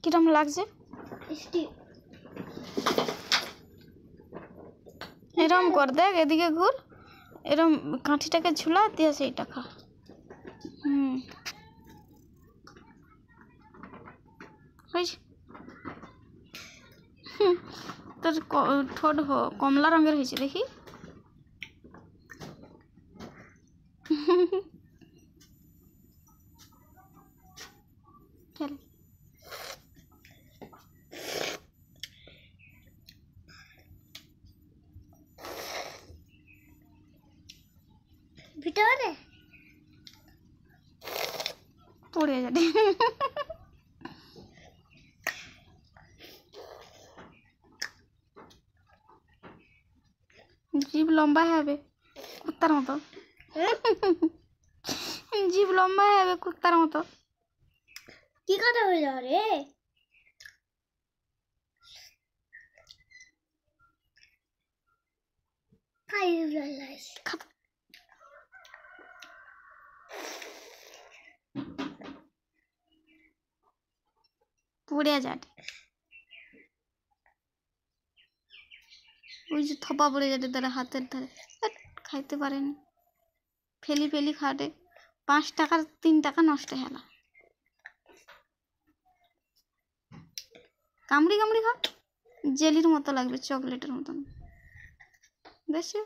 কিরম লাগছে? এরম কর, দেখ এদিকে ঘুর, এরম কাঠিটাকে ঝুলা দিয়ে সেইটা খা। তোর ঠোঁট কমলা রঙের হয়েছে দেখি। চল ভিতরে পড়ে যাবে। জিভ লম্বা হবে কুত্তার মতো। জিভ লম্বা হবে কুত্তার মতো। কি কথা হইল রে? পুড়ে যাবে, ওই যে থপা পড়ে যাবে তারা হাতের ধারে, খাইতে পারেনি, ফেলি ফেলি খাটে। 5 টাকার 3 টাকা নষ্ট হলো। কামড়ি কামড়ি খা, জেলির মতো লাগবে, চকলেটের মতন। বেশি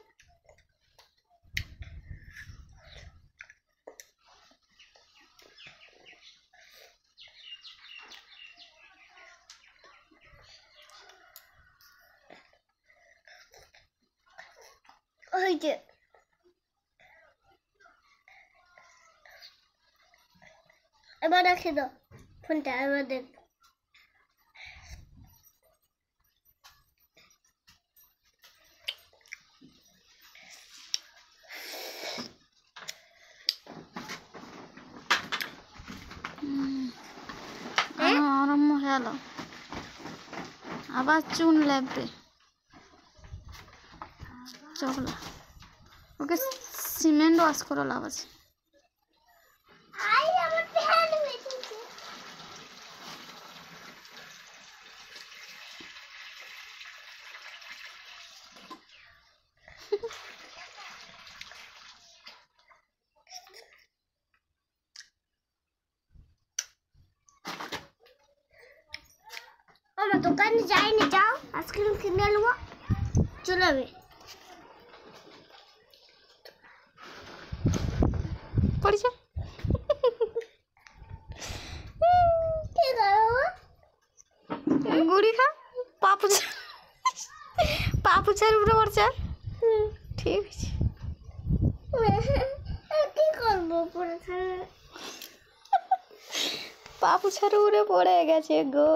ওই যে এবার রেখে দাও ফোনটা, এবার দেখ। আরম্ভ হয়ে গেল, আবার চুন লাগবে চকলা। ওকে সিমেন্ট ওয়াশ করে লাভ আছে। দোকানে যাইনি, যাও আইসক্রিম কিনে নেবো, চলাবে। পড়েছে গুড়ি খা, পাপুচার উপরে পড়ছে। ঠিক আছে, কি করবো, পাপুচার উপরে পড়ে গেছে গো।